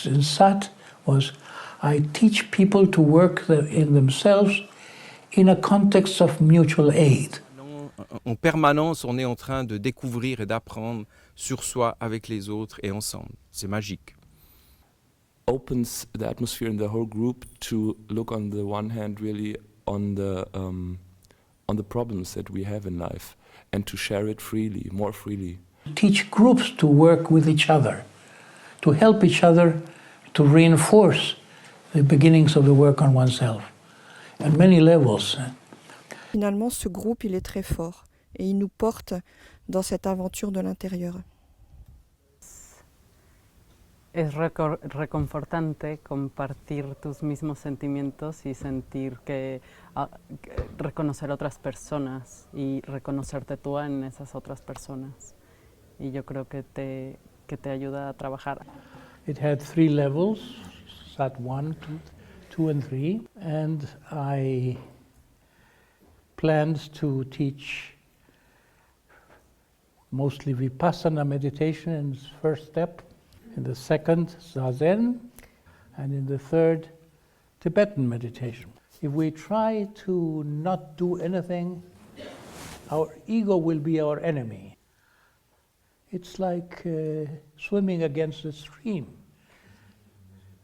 In SAT was, I teach people to work in themselves in a context of mutual aid. En permanence, on est en train de découvrir et d'apprendre sur soi, avec les autres et ensemble. C'est magique. Opens the atmosphere in the whole group to look on the one hand really on the problems that we have in life and to share it freely, more freely. Teach groups to work with each other, to help each other, to reinforce the beginnings of the work on oneself at many levels. Finalement, ce groupe, il est très fort et il nous porte dans cette aventure de l'intérieur. Es reconfortante compartir tus mismos sentimientos y sentir que reconocer otras personas y reconocerte tú en esas otras personas. Y yo creo que te ayuda a trabajar. It had 3 levels, SAT 1, 2 and 3, and I planned to teach mostly Vipassana meditation in the first step, in the second Zazen, and in the third Tibetan meditation. If we try to not do anything, our ego will be our enemy. It's like swimming against the stream.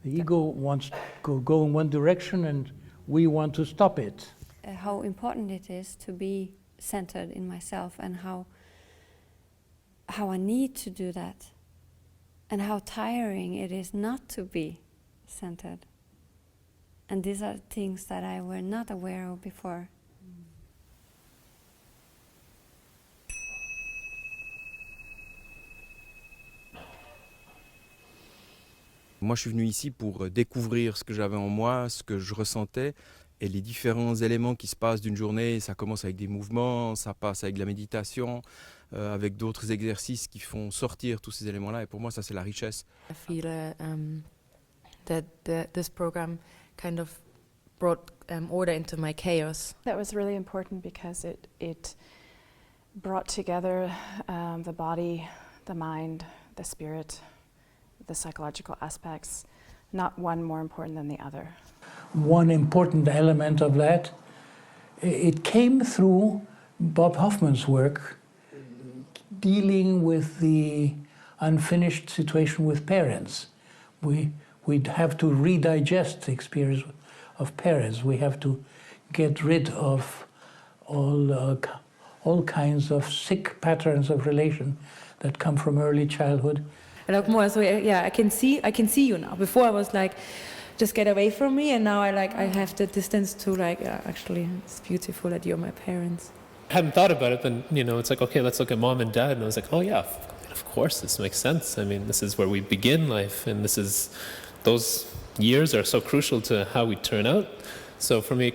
The ego wants to go in one direction and we want to stop it. How important it is to be centered in myself and how I need to do that and how tiring it is not to be centered. And these are things that I were not aware of before. Moi, je suis venu ici pour découvrir ce que j'avais en moi, ce que je ressentais, et les différents éléments qui se passent d'une journée. Ça commence avec des mouvements, ça passe avec de la méditation, avec d'autres exercices qui font sortir tous ces éléments-là. Et pour moi, ça, c'est la richesse. I feel that this program kind of brought order into my chaos. That was really important because it brought together the body, the mind, the spirit, the psychological aspects, not one more important than the other. One important element of that, it came through Bob Hoffman's work dealing with the unfinished situation with parents. We'd have to redigest the experience of parents. We have to get rid of all kinds of sick patterns of relation that come from early childhood. I look more so, yeah, I can see you now. Before I was like, just get away from me, and now I have the distance to like, yeah, actually, it's beautiful that you're my parents. I hadn't thought about it, but it's like, okay, let's look at mom and dad, and I was like, oh yeah, of course, this makes sense. I mean, this is where we begin life, and those years are so crucial to how we turn out. So for me,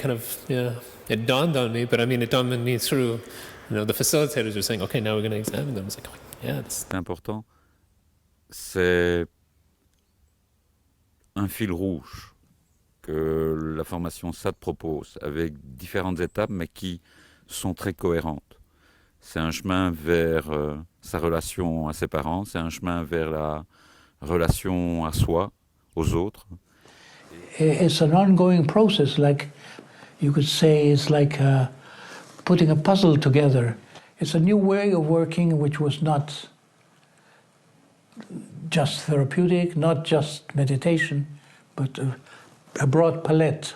it dawned on me, but I mean, it dawned on me through, the facilitators were saying, okay, now we're going to examine them. I was like, oh, yeah, it's important. C'est un fil rouge que la formation SAT propose, avec différentes étapes, mais qui sont très cohérentes. C'est un chemin vers sa relation à ses parents, c'est un chemin vers la relation à soi, aux autres. It's an ongoing process, like you could say, it's like putting a puzzle together. It's a new way of working which was not just therapeutic, not just meditation, but a broad palette.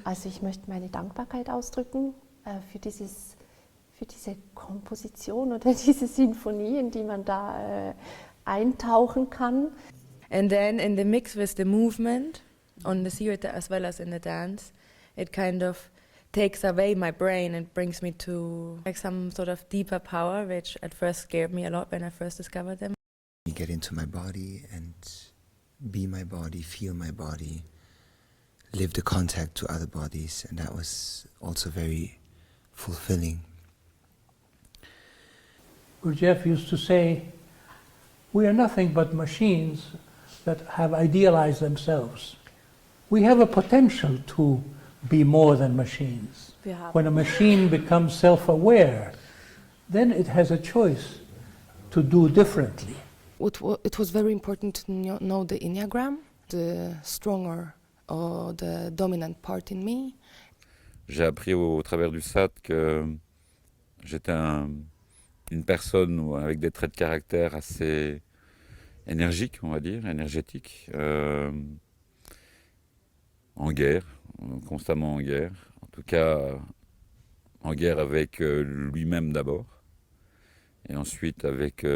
Also ich möchte meine Dankbarkeit ausdrücken für diese Komposition oder diese Sinfonie, in die man da eintauchen kann. And then in the mix with the movement on the theater as well as in the dance, it kind of takes away my brain and brings me to like some sort of deeper power, which at first scared me a lot when I first discovered them. Get into my body and be my body, feel my body, live the contact to other bodies, and that was also very fulfilling. Gurdjieff used to say, we are nothing but machines that have idealized themselves. We have a potential to be more than machines. When a machine becomes self-aware, then it has a choice to do differently. It was very important to know the Enneagram, the stronger or the dominant part in me. J'ai appris au travers du SAT que j'étais une personne avec des traits de caractère assez énergiques, on va dire, énergétiques, en guerre, constamment en guerre, en tout cas en guerre avec lui-même d'abord, et ensuite avec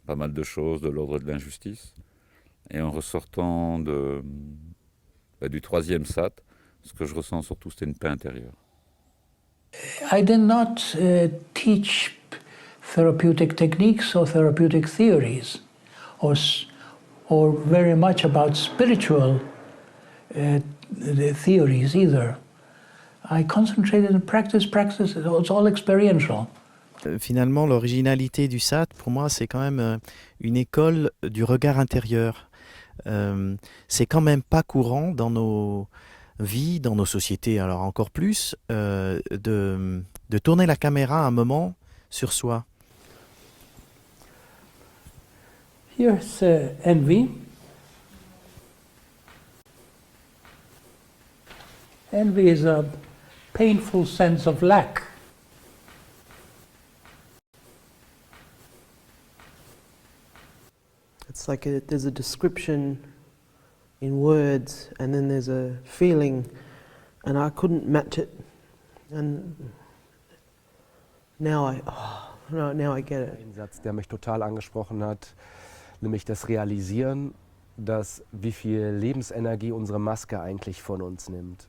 pas mal de choses de l'ordre de l'injustice. Et en ressortant du troisième SAT, ce que je ressens surtout, c'était une paix intérieure. I did not teach therapeutic techniques or therapeutic theories, or very much about spiritual the theories either. I concentrated on practice, it's all experiential. Finalement, l'originalité du SAT, pour moi, c'est quand même une école du regard intérieur. C'est quand même pas courant dans nos vies, dans nos sociétés, alors encore plus, de tourner la caméra un moment sur soi. Here's envy. Envy is a painful sense of lack. It's like there's a description in words, and then there's a feeling, and I couldn't match it. And now I get it. Ein Satz, der mich total angesprochen hat, nämlich das Realisieren, dass wie viel Lebensenergie unsere Maske eigentlich von uns nimmt.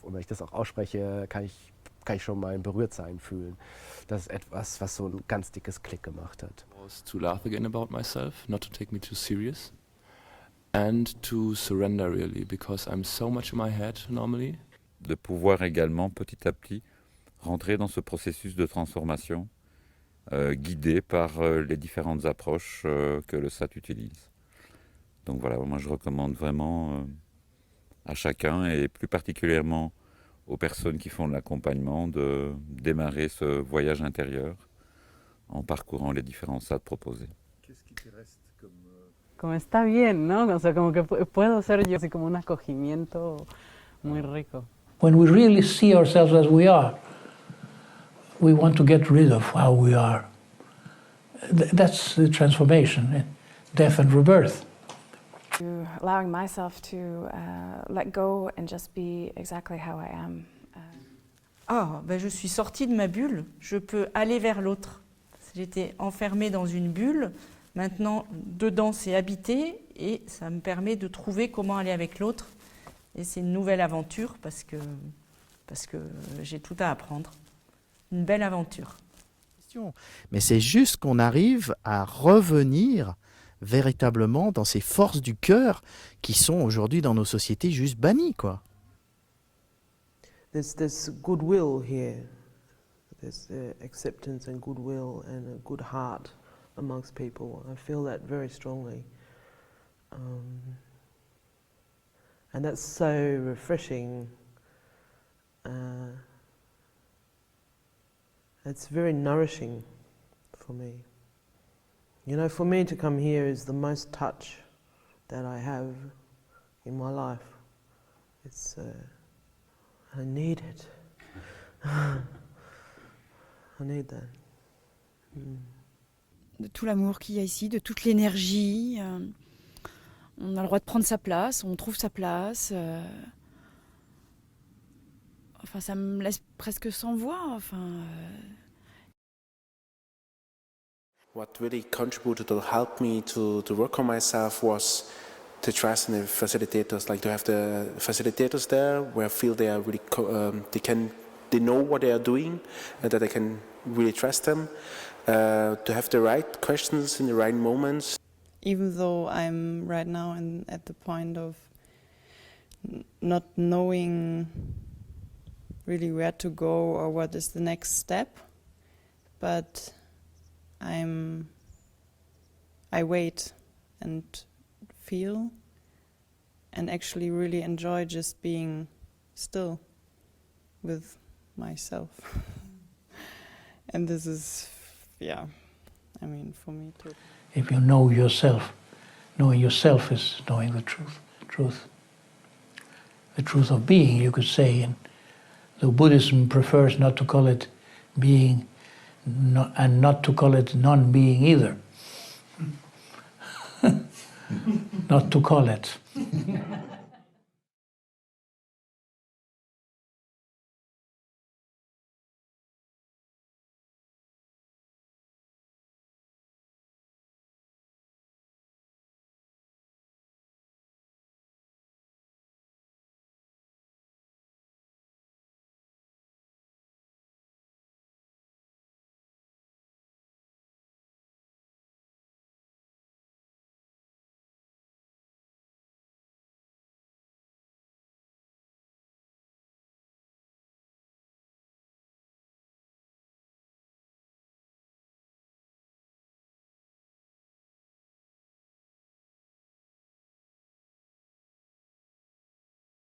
Und wenn ich das auch ausspreche, kann ich schon mein Berührtsein fühlen. Das ist etwas, was so ein ganz dickes Klick gemacht hat. Was to laugh again about myself, not to take me too serious, and to surrender really, because I'm so much in my head normally. De pouvoir également petit à petit rentrer dans ce processus de transformation guidé par les différentes approches que le SAT utilise. Donc voilà, moi je recommande vraiment à chacun, et plus particulièrement aux personnes qui font de l'accompagnement, de démarrer ce voyage intérieur en parcourant les différents SAT proposés. Qu'est-ce qui te reste comme... Como está bien, ¿no? O sea, como que puedo ser yo, así como un acogimiento muy rico. When we really see ourselves as we are, we want to get rid of how we are. That's the transformation, death and rebirth. Allowing myself to let go and just be exactly how I am. Je suis sortie de ma bulle, je peux aller vers l'autre. J'étais enfermée dans une bulle, maintenant dedans c'est habité et ça me permet de trouver comment aller avec l'autre. Et c'est une nouvelle aventure parce que j'ai tout à apprendre. Une belle aventure. Mais c'est juste qu'on arrive à revenir véritablement dans ces forces du cœur qui sont aujourd'hui dans nos sociétés juste bannies, quoi. There's goodwill here. There's acceptance and goodwill and a good heart amongst people. I feel that very strongly. And that's so refreshing. It's very nourishing for me. You know, for me to come here is the most touch that I have in my life. It's, I need it. I need that. De tout l'amour qu'il y a ici, de toute l'énergie. On a le droit de prendre sa place, on trouve sa place. Enfin, ça me laisse presque sans voix. What really contributed to help me to work on myself was to trust in the facilitators, like to have the facilitators there where I feel they are really they know what they are doing and that I can really trust them, to have the right questions in the right moments. Even though I'm right now at the point of not knowing really where to go or what is the next step, but I wait and feel and actually really enjoy just being still with myself. And this is, for me too. If you know yourself, knowing yourself is knowing the truth. The truth of being, you could say, and though Buddhism prefers not to call it being and not to call it non-being either. Not to call it.